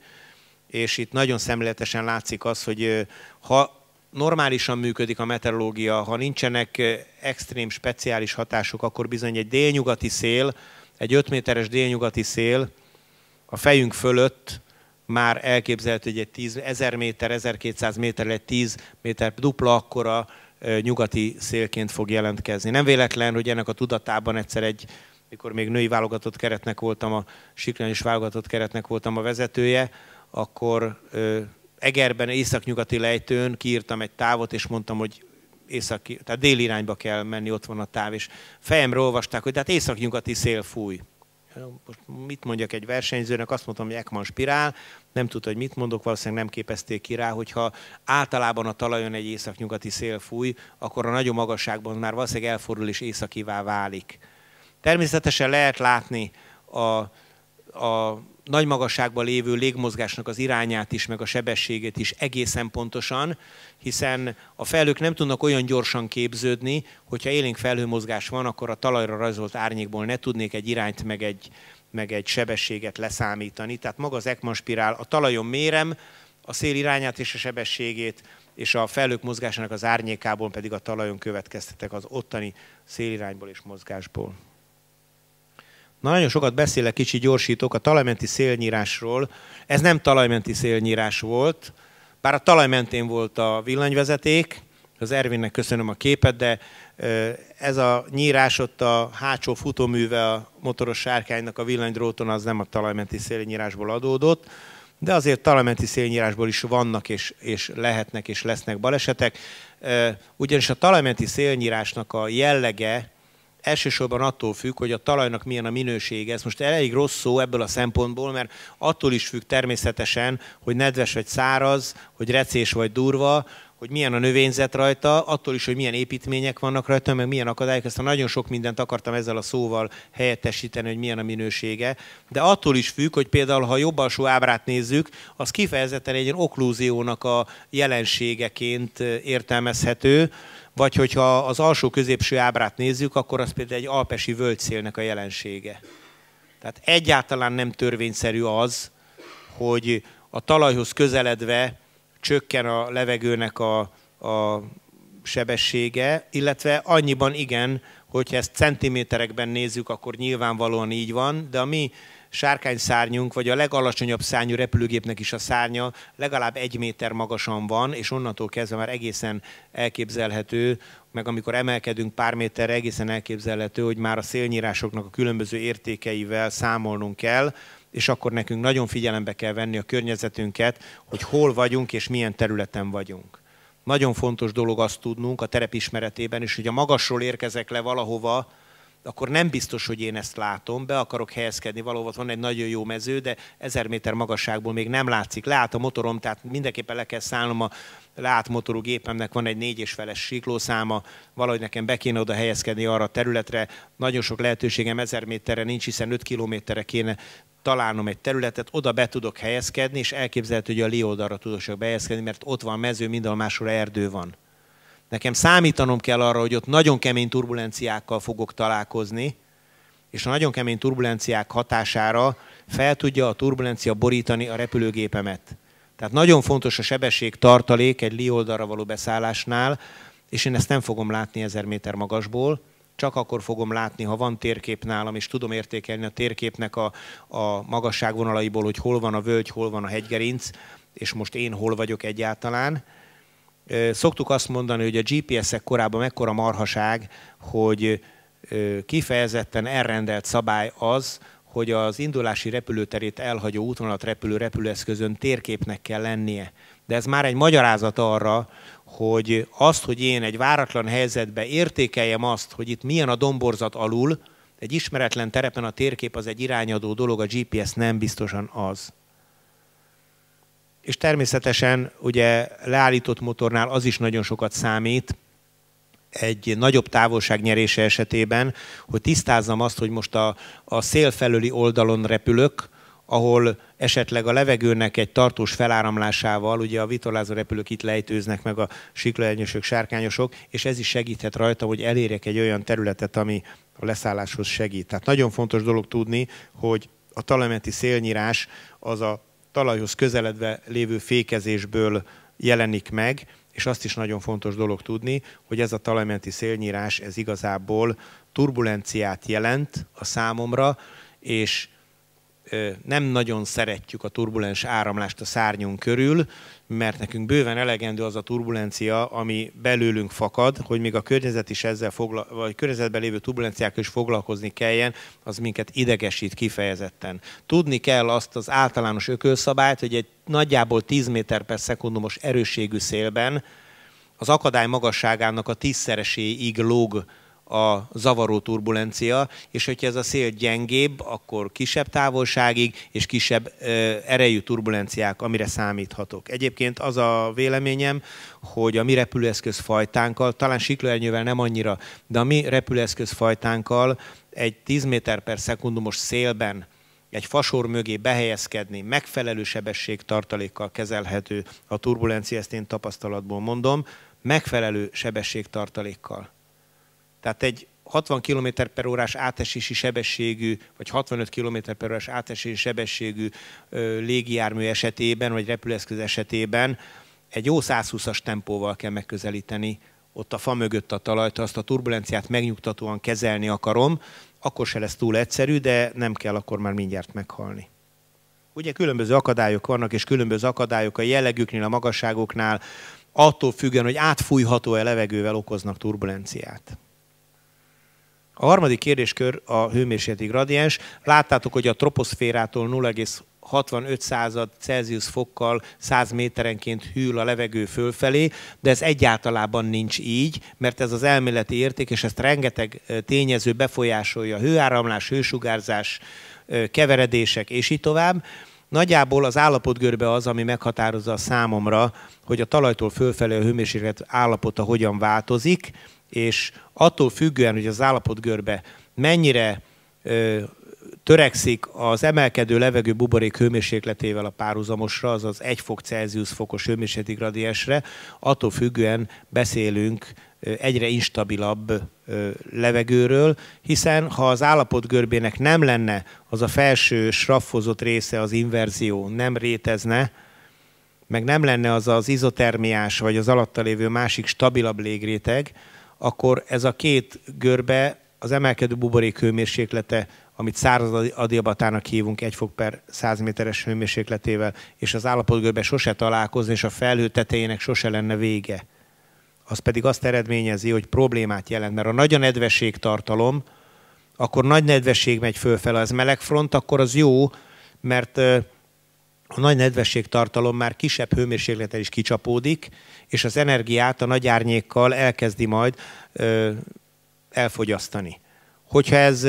és itt nagyon szemléletesen látszik az, hogy ha normálisan működik a meteorológia, ha nincsenek extrém, speciális hatások, akkor bizony egy délnyugati szél, egy 5 méteres délnyugati szél a fejünk fölött már elképzelhető, hogy egy 1000 méter, 1200 méter, egy 10 méter dupla akkora nyugati szélként fog jelentkezni. Nem véletlen, hogy ennek a tudatában egyszer mikor még női válogatott keretnek voltam, a siklányos válogatott keretnek voltam a vezetője, akkor Egerben, északnyugati lejtőn kiírtam egy távot, és mondtam, hogy tehát déli irányba kell menni, ott van a táv, és fejemre olvasták, hogy tehát északnyugati szél fúj. Most mit mondjak egy versenyzőnek, azt mondtam, hogy Ekman spirál, nem tudta, hogy mit mondok, valószínűleg nem képezték ki rá, hogyha általában a talajon egy északnyugati szél fúj, akkor a nagyon magasságban már valószínűleg elfordul és északivá válik. Természetesen lehet látni a nagy magasságban lévő légmozgásnak az irányát is, meg a sebességét is egészen pontosan, hiszen a felhők nem tudnak olyan gyorsan képződni, hogyha élénk felhőmozgás van, akkor a talajra rajzolt árnyékból ne tudnék egy irányt, meg egy sebességet leszámítani. Tehát maga az Ekman spirál, a talajon mérem a szél irányát és a sebességét, és a felhők mozgásának az árnyékából pedig a talajon következtetek az ottani szélirányból és mozgásból. Na, nagyon sokat beszélek, kicsi gyorsítok a talajmenti szélnyírásról. Ez nem talajmenti szélnyírás volt, bár a talaj mentén volt a villanyvezeték, az Ervinnek köszönöm a képet, de ez a nyírás ott a hátsó futóműve a motoros sárkánynak a villanydróton az nem a talajmenti szélnyírásból adódott, de azért talajmenti szélnyírásból is vannak és lehetnek és lesznek balesetek. Ugyanis a talajmenti szélnyírásnak a jellege elsősorban attól függ, hogy a talajnak milyen a minősége. Ez most elég rossz szó ebből a szempontból, mert attól is függ természetesen, hogy nedves vagy száraz, hogy recés vagy durva, hogy milyen a növényzet rajta, attól is, hogy milyen építmények vannak rajta, meg milyen akadályok. Ezt nagyon sok mindent akartam ezzel a szóval helyettesíteni, hogy milyen a minősége. De attól is függ, hogy például, ha a jobb alsó ábrát nézzük, az kifejezetten egy oklúziónak a jelenségeként értelmezhető, vagy hogyha az alsó középső ábrát nézzük, akkor az például egy alpesi völgyszélnek a jelensége. Tehát egyáltalán nem törvényszerű az, hogy a talajhoz közeledve csökken a levegőnek a sebessége, illetve annyiban igen, hogyha ezt centiméterekben nézzük, akkor nyilvánvalóan így van, de a mi sárkányszárnyunk, vagy a legalacsonyabb szárnyú repülőgépnek is a szárnya legalább 1 méter magasan van, és onnantól kezdve már egészen elképzelhető, meg amikor emelkedünk pár méterre, egészen elképzelhető, hogy már a szélnyírásoknak a különböző értékeivel számolnunk kell, és akkor nekünk nagyon figyelembe kell venni a környezetünket, hogy hol vagyunk és milyen területen vagyunk. Nagyon fontos dolog azt tudnunk a terep ismeretében is, hogy a magasról érkezek le valahova, akkor nem biztos, hogy én ezt látom, be akarok helyezkedni valahol, van egy nagyon jó mező, de 1000 méter magasságból még nem látszik. Leállt a motorom, tehát mindenképpen le kell szállnom a leállt motorú gépemnek, van egy 4,5-es siklószáma, valahogy nekem be kéne oda helyezkedni arra a területre. Nagyon sok lehetőségem 1000 méterre nincs, hiszen 5 kilométerre kéne találnom egy területet, oda be tudok helyezkedni, és elképzelhető, hogy a Li oldalra tudok behelyezkedni, mert ott van mező, mindenhol máshol erdő van. Nekem számítanom kell arra, hogy ott nagyon kemény turbulenciákkal fogok találkozni, és a nagyon kemény turbulenciák hatására fel tudja a turbulencia borítani a repülőgépemet. Tehát nagyon fontos a sebességtartalék egy Li oldalra való beszállásnál, és én ezt nem fogom látni 1000 méter magasból, csak akkor fogom látni, ha van térkép nálam, és tudom értékelni a térképnek a magasságvonalaiból, hogy hol van a völgy, hol van a hegygerinc, és most én hol vagyok egyáltalán. Szoktuk azt mondani, hogy a GPS-ek korában mekkora marhaság, hogy kifejezetten elrendelt szabály az, hogy az indulási repülőterét elhagyó útvonalat repülő repülőeszközön térképnek kell lennie. de ez már egy magyarázat arra, hogy azt, hogy én egy váratlan helyzetben értékeljem azt, hogy itt milyen a domborzat alul, egy ismeretlen terepen a térkép az egy irányadó dolog, a GPS nem biztosan az. És természetesen ugye leállított motornál az is nagyon sokat számít, egy nagyobb távolság nyerése esetében, hogy tisztázzam azt, hogy most a szél felőli oldalon repülök, ahol esetleg a levegőnek egy tartós feláramlásával, ugye a vitorlázó repülők itt lejtőznek meg a siklaernyősök, sárkányosok, és ez is segíthet rajta, hogy elérjek egy olyan területet, ami a leszálláshoz segít. Tehát nagyon fontos dolog tudni, hogy a talajmenti szélnyírás az a talajhoz közeledve lévő fékezésből jelenik meg, és azt is nagyon fontos dolog tudni, hogy ez a talajmenti szélnyírás, ez igazából turbulenciát jelent a számomra, és nem nagyon szeretjük a turbulens áramlást a szárnyunk körül, mert nekünk bőven elegendő az a turbulencia, ami belőlünk fakad, hogy még a környezet is ezzel vagy környezetben lévő turbulenciákkal is foglalkozni kelljen, az minket idegesít kifejezetten. Tudni kell azt az általános ökölszabályt, hogy egy nagyjából 10 méter per szekundumos erősségű szélben az akadály magasságának a 10-szereséig lóg a zavaró turbulencia, és hogyha ez a szél gyengébb, akkor kisebb távolságig és kisebb erejű turbulenciák, amire számíthatok. Egyébként az a véleményem, hogy a mi repülőeszközfajtánkkal, talán siklóernyővel nem annyira, de a mi repülőeszközfajtánkkal egy 10 méter per szekundumos szélben egy fasor mögé behelyezkedni, megfelelő sebességtartalékkal kezelhető a turbulencia, ezt én tapasztalatból mondom, megfelelő sebességtartalékkal. Tehát egy 60 km per órás átesési sebességű, vagy 65 km per órás átesési sebességű légijármű esetében, vagy repülőeszköz esetében egy jó 120-as tempóval kell megközelíteni ott a fa mögött a talajt, ha azt a turbulenciát megnyugtatóan kezelni akarom, akkor se lesz túl egyszerű, de nem kell akkor már mindjárt meghalni. Ugye különböző akadályok vannak, és különböző akadályok a jellegüknél, a magasságoknál, attól függően, hogy átfújható-e levegővel okoznak turbulenciát. A harmadik kérdéskör a hőmérsékleti gradiens. Láttátok, hogy a troposzférától 0,65 Celsius fokkal 100 méterenként hűl a levegő fölfelé, de ez egyáltalában nincs így, mert ez az elméleti érték, és ezt rengeteg tényező befolyásolja, hőáramlás, hősugárzás, keveredések, és így tovább. Nagyjából az állapotgörbe az, ami meghatározza a számomra, hogy a talajtól fölfelé a hőmérséklet állapota hogyan változik, és attól függően, hogy az állapotgörbe mennyire törekszik az emelkedő levegő buborék hőmérsékletével a párhuzamosra, azaz 1 fok Celsius fokos hőmérsékleti gradiensre, attól függően beszélünk egyre instabilabb levegőről, hiszen ha az állapotgörbének nem lenne az a felső sraffozott része, az inverzió nem rétezne, meg nem lenne az az izotermiás, vagy az alatta lévő másik stabilabb légréteg, akkor ez a két görbe, az emelkedő buborék hőmérséklete, amit száraz adiabatának hívunk 1 fok per 100 méteres hőmérsékletével, és az állapotgörbe sose találkozni, és a felhő tetejének sose lenne vége. Az pedig azt eredményezi, hogy problémát jelent, mert a nagy a nedvességtartalom, akkor nagy nedvesség megy fölfele, az melegfront, akkor az jó, mert a nagy nedvességtartalom már kisebb hőmérsékleten is kicsapódik, és az energiát a nagy árnyékkal elkezdi majd elfogyasztani. Hogyha ez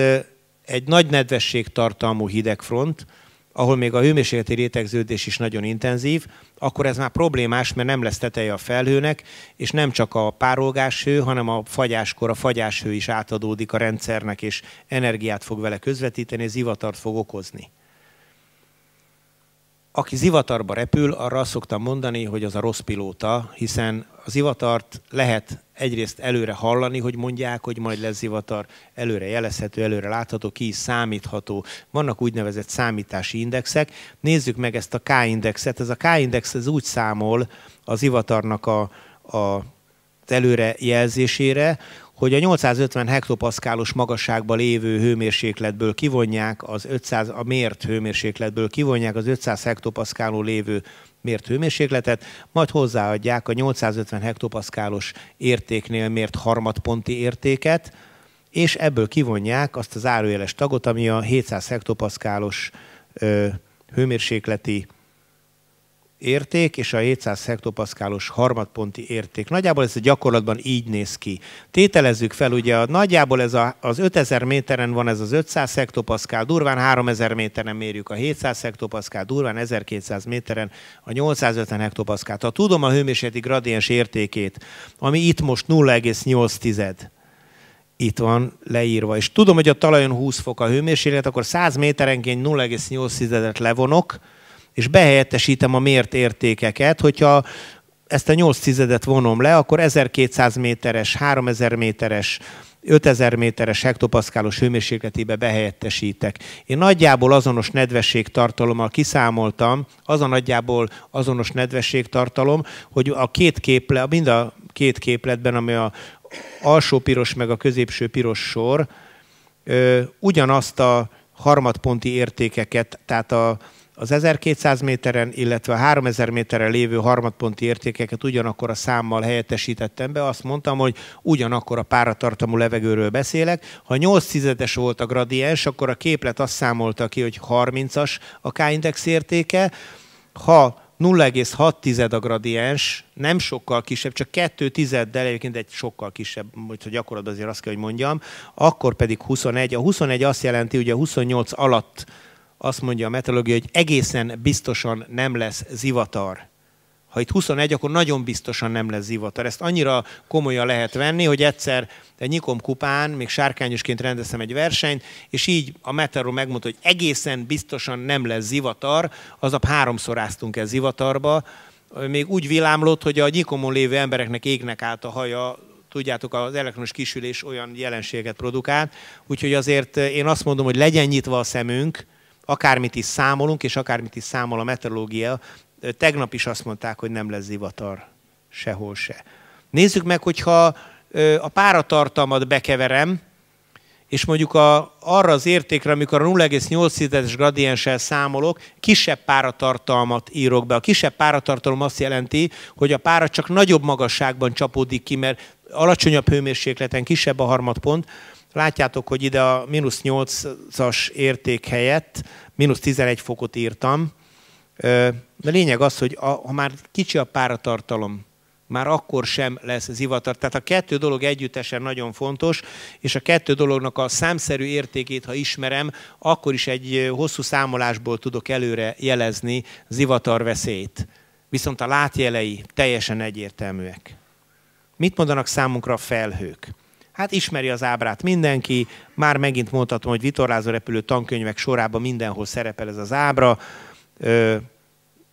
egy nagy nedvességtartalmú hidegfront, ahol még a hőmérsékleti rétegződés is nagyon intenzív, akkor ez már problémás, mert nem lesz teteje a felhőnek, és nem csak a párolgáshő, hanem a fagyáskor a fagyáshő is átadódik a rendszernek, és energiát fog vele közvetíteni, zivatart fog okozni. Aki zivatarba repül, arra azt szoktam mondani, hogy az a rossz pilóta, hiszen a zivatart lehet egyrészt előre hallani, hogy mondják, hogy majd lesz zivatar, előre jelezhető, előre látható, ki is számítható. Vannak úgynevezett számítási indexek. Nézzük meg ezt a K-indexet. Ez a K-index ez úgy számol a zivatarnak az előrejelzésére, hogy a 850 hektopaszkálos magasságban lévő hőmérsékletből kivonják a mért hőmérsékletből kivonják az 500 hektopaszkálon lévő mért hőmérsékletet, majd hozzáadják a 850 hektopaszkálos értéknél mért harmadponti értéket, és ebből kivonják azt az zárójeles tagot, ami a 700 hektopaszkálos hőmérsékleti érték és a 700 hektopaszkálos harmadponti érték. Nagyjából ez a gyakorlatban így néz ki. Tételezzük fel, ugye nagyjából ez az 5000 méteren van ez az 500 hektopaszkál, durván 3000 méteren mérjük a 700 hektopaszkál, durván 1200 méteren a 850 hektopaszkált. Ha tudom a hőmérsékleti gradiens értékét, ami itt most 0,8, itt van leírva, és tudom, hogy a talajon 20 fok a hőmérséklet, akkor 100 méterenként 0,8-et levonok, és behelyettesítem a mért értékeket, hogyha ezt a 8-et vonom le, akkor 1200 méteres, 3000 méteres, 5000 méteres hektopaszkálos hőmérsékletébe behelyettesítek. Én nagyjából azonos nedvességtartalommal kiszámoltam, az a nagyjából azonos nedvességtartalom, hogy mind a két képletben, ami a alsó piros meg a középső piros sor, ugyanazt a harmadponti értékeket, tehát az 1200 méteren, illetve a 3000 méteren lévő harmadponti értékeket ugyanakkor a számmal helyettesítettem be. Azt mondtam, hogy ugyanakkor a páratartalmú levegőről beszélek. Ha 8-es volt a gradiens, akkor a képlet azt számolta ki, hogy 30-as a K-index értéke. Ha 0,6 a gradiens, nem sokkal kisebb, csak 2 de egyébként egy sokkal kisebb, hogy gyakorlatban azért azt kell, hogy mondjam, akkor pedig 21. A 21 azt jelenti, hogy a 28 alatt azt mondja a meteorológia, hogy egészen biztosan nem lesz zivatar. Ha itt 21, akkor nagyon biztosan nem lesz zivatar. Ezt annyira komolyan lehet venni, hogy egyszer egy Nyikom kupán, még sárkányosként rendeztem egy versenyt, és így a meteorológia megmondta, hogy egészen biztosan nem lesz zivatar, aznap 3-szor áztunk el zivatarba. Még úgy villámlott, hogy a Nyikomon lévő embereknek égnek át a haja, tudjátok, az elektronos kisülés olyan jelenséget produkált. Úgyhogy azért én azt mondom, hogy legyen nyitva a szemünk, akármit is számolunk, és akármit is számol a meteorológia. Tegnap is azt mondták, hogy nem lesz zivatar sehol se. Nézzük meg, hogyha a páratartalmat bekeverem, és mondjuk arra az értékre, amikor a 0,8-es gradienssel számolok, kisebb páratartalmat írok be. A kisebb páratartalom azt jelenti, hogy a pára csak nagyobb magasságban csapódik ki, mert alacsonyabb hőmérsékleten kisebb a harmadpont. Látjátok, hogy ide a -8-as érték helyett -11 fokot írtam. De lényeg az, hogy ha már kicsi a páratartalom, már akkor sem lesz zivatar. Tehát a kettő dolog együttesen nagyon fontos, és a kettő dolognak a számszerű értékét, ha ismerem, akkor is egy hosszú számolásból tudok előre jelezni zivatarveszélyt. Viszont a látjelei teljesen egyértelműek. Mit mondanak számunkra a felhők? Hát ismeri az ábrát mindenki, már megint mondhatom, hogy vitorlázó repülő tankönyvek sorában mindenhol szerepel ez az ábra,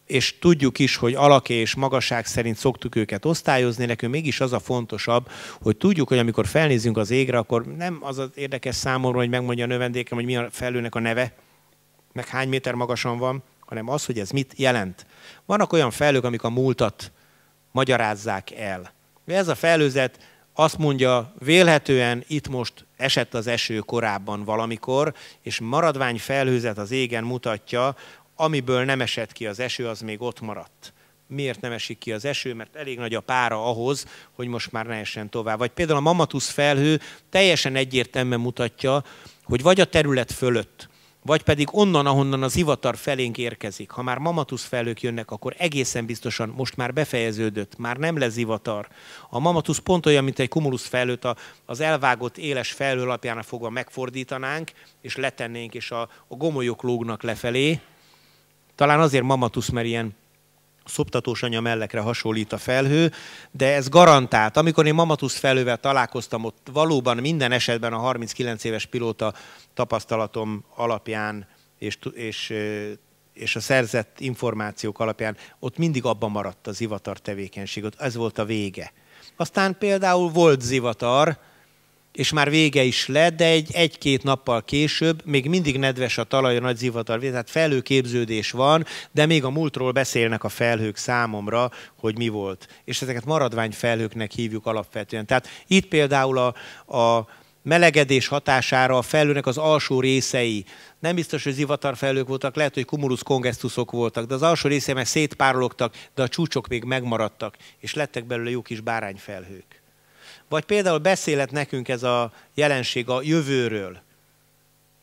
és tudjuk is, hogy alak és magasság szerint szoktuk őket osztályozni, nekünk mégis az a fontosabb, hogy tudjuk, hogy amikor felnézünk az égre, akkor nem az az érdekes számomra, hogy megmondja a növendékem, hogy mi a felhőnek a neve, meg hány méter magasan van, hanem az, hogy ez mit jelent. Vannak olyan felhők, amik a múltat magyarázzák el. Ez a felhőzet azt mondja, vélhetően itt most esett az eső korábban valamikor, és maradvány felhőzet az égen mutatja, amiből nem esett ki az eső, az még ott maradt. Miért nem esik ki az eső? Mert elég nagy a pára ahhoz, hogy most már ne essen tovább. Vagy például a Mamatusz felhő teljesen egyértelműen mutatja, hogy vagy a terület fölött, vagy pedig onnan, ahonnan az zivatar felénk érkezik. Ha már Mamatusz felhők jönnek, akkor egészen biztosan most már befejeződött, már nem lesz zivatar. A Mamatusz pont olyan, mint egy cumulus felhőt, az elvágott éles felhő alapján fogva megfordítanánk, és letennénk, és a gomolyok lógnak lefelé. Talán azért Mamatusz, mert ilyen szoptatós anyamellekre hasonlít a felhő, de ez garantált. Amikor én Mamatusz felhővel találkoztam, ott valóban minden esetben a 39 éves pilóta tapasztalatom alapján és a szerzett információk alapján ott mindig abban maradt a zivatar tevékenység, ott ez volt a vége. Aztán például volt zivatar, és már vége is lett, de egy-két nappal később még mindig nedves a talaj, a nagy zivatar, tehát felhőképződés van, de még a múltról beszélnek a felhők számomra, hogy mi volt. És ezeket maradványfelhőknek hívjuk alapvetően. Tehát itt például a melegedés hatására a felhőnek az alsó részei, nem biztos, hogy zivatarfelhők voltak, lehet, hogy cumulus congestusok voltak, de az alsó részei meg szétpárologtak, de a csúcsok még megmaradtak, és lettek belőle jó kis bárányfelhők. Vagy például beszélet nekünk ez a jelenség a jövőről.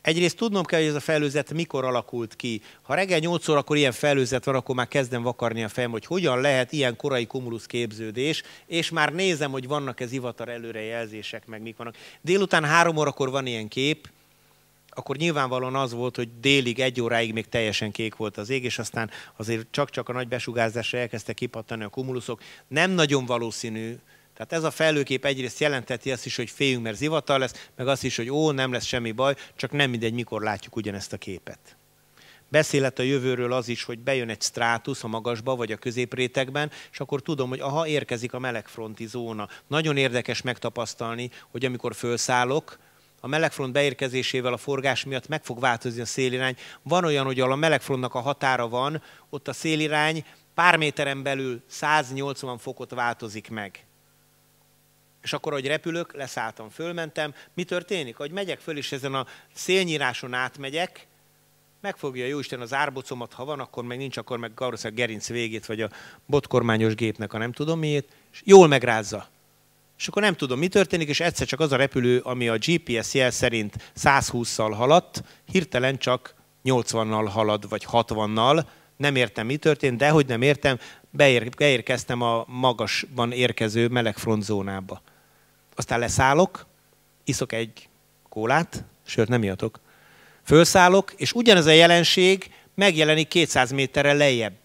Egyrészt tudnom kell, hogy ez a felhőzet mikor alakult ki. Ha reggel 8 órakor ilyen felhőzet van, akkor már kezdem vakarni a fejem, hogy hogyan lehet ilyen korai cumulus képződés, és már nézem, hogy vannak-e zivatar előrejelzések, meg mik vannak. Délután 3 órakor van ilyen kép, akkor nyilvánvalóan az volt, hogy délig, 1 óráig még teljesen kék volt az ég, és aztán azért csak-csak a nagy besugárzásra elkezdtek kipattani a cumulusok. Nem nagyon valószínű. Tehát ez a felhőkép egyrészt jelenteti azt is, hogy féljünk, mert zivatar lesz, meg azt is, hogy nem lesz semmi baj, csak nem mindegy, mikor látjuk ugyanezt a képet. Beszélet a jövőről az is, hogy bejön egy strátusz a magasba, vagy a középrétegben, és akkor tudom, hogy aha, érkezik a melegfronti zóna. Nagyon érdekes megtapasztalni, hogy amikor fölszállok, a melegfront beérkezésével a forgás miatt meg fog változni a szélirány. Van olyan, hogy ahol a melegfrontnak a határa van, ott a szélirány pár méteren belül 180 fokot változik meg. És akkor, ahogy repülök, leszálltam, fölmentem. Mi történik? Ahogy megyek föl, és ezen a szélnyíráson átmegyek, megfogja jóisten az árbocomat, ha van, akkor meg nincs, akkor meg a gerinc végét, vagy a botkormányos gépnek a nem tudom miért, és jól megrázza. És akkor nem tudom, mi történik, és egyszer csak az a repülő, ami a GPS jel szerint 120-szal haladt, hirtelen csak 80-nal halad, vagy 60-nal. Nem értem, mi történt, de hogy nem értem, beérkeztem a magasban érkező melegfrontzónába. Aztán leszállok, iszok egy kólát, sört nem ijatok, fölszállok, és ugyanez a jelenség megjelenik 200 méterrel lejjebb.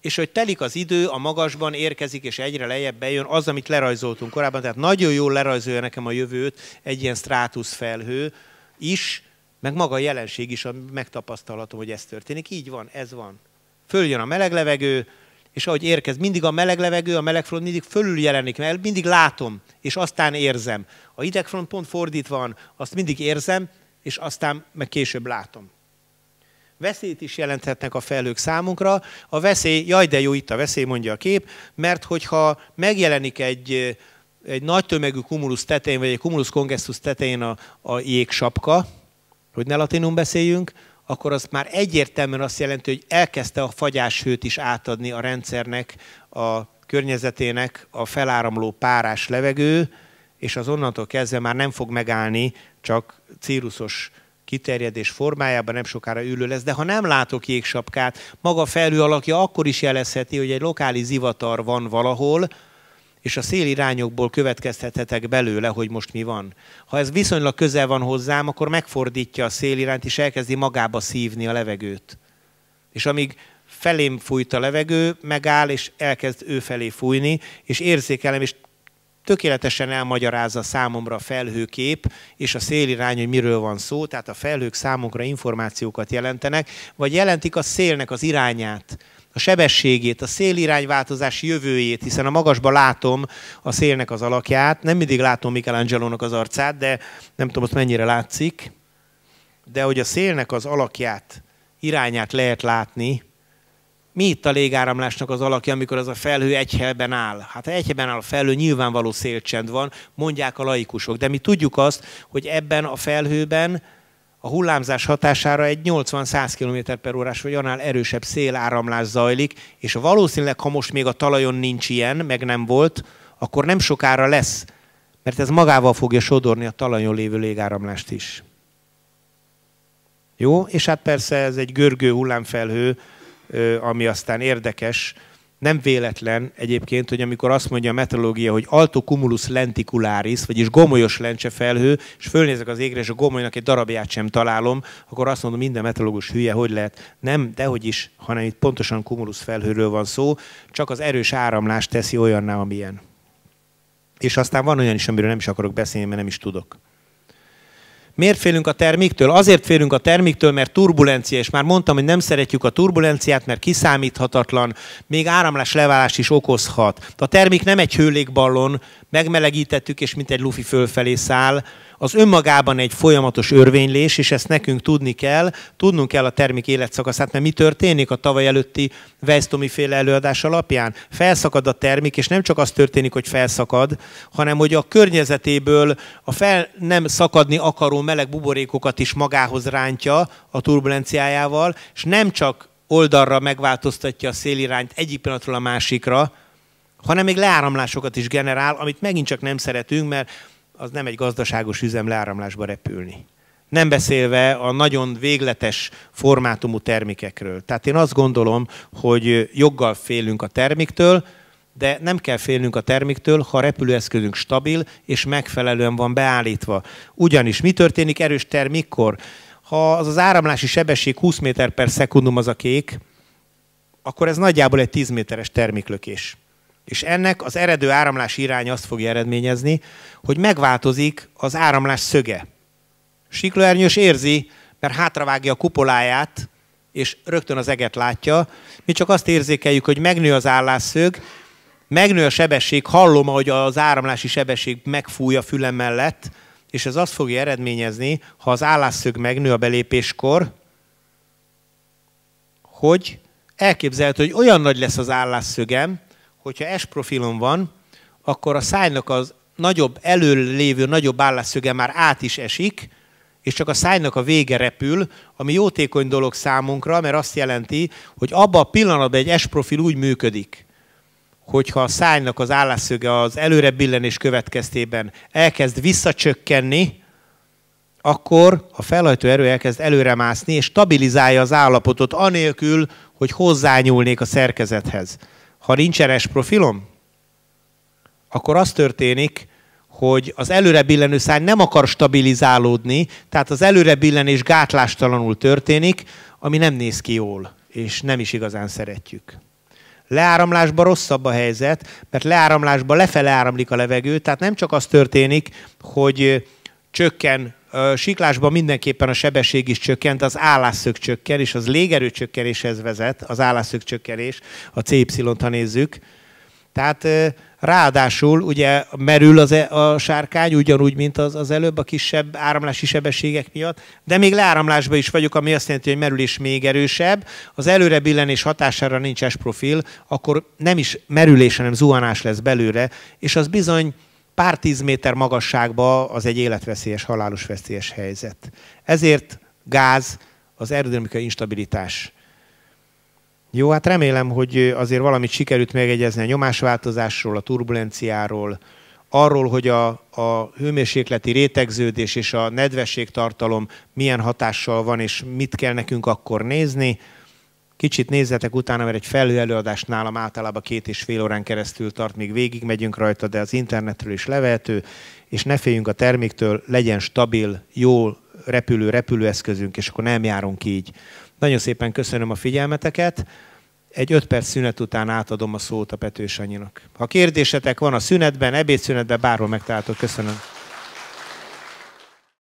És hogy telik az idő, a magasban érkezik, és egyre lejjebb bejön az, amit lerajzoltunk korábban. Tehát nagyon jól lerajzolja nekem a jövőt egy ilyen strátuszfelhő is, meg maga a jelenség is, megtapasztalhatom, hogy ez történik. Így van, ez van. Följön a meleg levegő, és ahogy érkez, mindig a meleg levegő, a melegfront mindig fölül jelenik meg, mindig látom, és aztán érzem. A hidegfront pont fordítva van, azt mindig érzem, és aztán meg később látom. Veszélyt is jelenthetnek a felhők számunkra. A veszély, jaj de jó, itt a veszély, mondja a kép, mert hogyha megjelenik egy nagy tömegű cumulus tetején, vagy egy cumulus congestus tetején a jégsapka, hogy ne latinul beszéljünk, akkor az már egyértelműen azt jelenti, hogy elkezdte a fagyáshőt is átadni a rendszernek, a környezetének a feláramló párás levegő, és az onnantól kezdve már nem fog megállni, csak cirruszos kiterjedés formájában nem sokára ülő lesz, de ha nem látok jégsapkát, maga a felhő alakja akkor is jelezheti, hogy egy lokális zivatar van valahol, és a szélirányokból következtethetek belőle, hogy most mi van. Ha ez viszonylag közel van hozzám, akkor megfordítja a szélirányt, és elkezdi magába szívni a levegőt. És amíg felém fújt a levegő, megáll, és elkezd ő felé fújni, és érzékelem, és tökéletesen elmagyarázza számomra a felhőkép és a szélirány, hogy miről van szó, tehát a felhők számunkra információkat jelentenek, vagy jelentik a szélnek az irányát, a sebességét, a szélirányváltozás jövőjét, hiszen a magasban látom a szélnek az alakját, nem mindig látom Michelangelo-nak az arcát, de nem tudom, ott mennyire látszik, de hogy a szélnek az alakját, irányát lehet látni. Mi itt a légáramlásnak az alakja, amikor az a felhő egy helyben áll? Hát ha egy helyben áll a felhő, nyilvánvaló szélcsend van, mondják a laikusok. De mi tudjuk azt, hogy ebben a felhőben a hullámzás hatására egy 80-100 km/h vagy annál erősebb széláramlás zajlik, és valószínűleg, ha most még a talajon nincs ilyen, meg nem volt, akkor nem sokára lesz, mert ez magával fogja sodorni a talajon lévő légáramlást is. Jó? És hát persze ez egy görgő hullámfelhő, ami aztán érdekes, nem véletlen egyébként, hogy amikor azt mondja a meteorológia, hogy alto cumulus lenticularis, vagyis gomolyos lencsefelhő, és fölnézek az égre, és a gomolynak egy darabját sem találom, akkor azt mondom, minden meteorológus hülye, hogy lehet. Nem, dehogy is, hanem itt pontosan cumulus felhőről van szó, csak az erős áramlás teszi olyanná, amilyen. És aztán van olyan is, amiről nem is akarok beszélni, mert nem is tudok. Miért félünk a termiktől? Azért félünk a termiktől, mert turbulencia, és már mondtam, hogy nem szeretjük a turbulenciát, mert kiszámíthatatlan, még áramlás-leválás is okozhat. A termik nem egy hőlégballon, megmelegítettük, és mint egy lufi fölfelé száll. Az önmagában egy folyamatos örvénylés, és ezt nekünk tudni kell. Tudnunk kell a termik életszakaszát, mert mi történik a tavaly előtti Weiss-Tomi-féle előadás alapján? Felszakad a termik, és nem csak az történik, hogy felszakad, hanem hogy a környezetéből a fel nem szakadni akaró meleg buborékokat is magához rántja a turbulenciájával, és nem csak oldalra megváltoztatja a szélirányt egyik pillanatról a másikra, hanem még leáramlásokat is generál, amit megint csak nem szeretünk, mert az nem egy gazdaságos üzem leáramlásba repülni. Nem beszélve a nagyon végletes formátumú termékekről. Tehát én azt gondolom, hogy joggal félünk a terméktől, de nem kell félnünk a terméktől, ha a repülőeszközünk stabil és megfelelően van beállítva. Ugyanis mi történik erős termikkor? Ha az áramlási sebesség 20 méter per szekundum az a kék, akkor ez nagyjából egy 10 méteres termiklökés. És ennek az eredő áramlási irány azt fogja eredményezni, hogy megváltozik az áramlás szöge. Siklóernyős érzi, mert hátravágja a kupoláját, és rögtön az eget látja. Mi csak azt érzékeljük, hogy megnő az állásszög, megnő a sebesség, hallom, hogy az áramlási sebesség megfúj a fülem mellett, és ez azt fogja eredményezni, ha az állásszög megnő a belépéskor, hogy elképzelhető, hogy olyan nagy lesz az állásszögem, hogyha S-profilon van, akkor a szájnak az előlévő nagyobb állásszöge már át is esik, és csak a szájnak a vége repül, ami jótékony dolog számunkra, mert azt jelenti, hogy abban a pillanatban egy S-profil úgy működik, hogyha a szájnak az állásszöge az előre billenés következtében elkezd visszacsökkenni, akkor a felhajtó erő elkezd előremászni, és stabilizálja az állapotot, anélkül, hogy hozzányúlnék a szerkezethez. Ha nincsen S-profilom, akkor az történik, hogy az előre billenő száj nem akar stabilizálódni, tehát az előre billenés gátlástalanul történik, ami nem néz ki jól, és nem is igazán szeretjük. Leáramlásban rosszabb a helyzet, mert leáramlásban lefele áramlik a levegő, tehát nem csak az történik, hogy csökken, siklásban mindenképpen a sebesség is csökkent, az állásszög csökken, és az légerő csökkenéshez vezet, az állásszög csökkenés, a CY-t, ha nézzük. Tehát ráadásul ugye merül a sárkány, ugyanúgy, mint az előbb a kisebb áramlási sebességek miatt, de még leáramlásban is vagyok, ami azt jelenti, hogy merülés még erősebb. Az előre billenés hatására nincs S-profil, akkor nem is merülés, hanem zuhanás lesz belőle, és az bizony pár 10 méter magasságban az egy életveszélyes, halálos veszélyes helyzet. Ezért gáz az aerodinamikai instabilitás. Jó, hát remélem, hogy azért valamit sikerült megegyezni a nyomásváltozásról, a turbulenciáról, arról, hogy a hőmérsékleti rétegződés és a nedvességtartalom milyen hatással van, és mit kell nekünk akkor nézni. Kicsit nézzetek utána, mert egy felhőelőadás nálam általában 2,5 órán keresztül tart, még végig megyünk rajta, de az internetről is levehető, és ne féljünk a terméktől, legyen stabil, jó repülőeszközünk, és akkor nem járunk így. Nagyon szépen köszönöm a figyelmeteket. Egy 5 perc szünet után átadom a szót a Pető Sanyinak. Ha kérdésetek van a szünetben, ebédszünetben, bárhol megtaláltok. Köszönöm.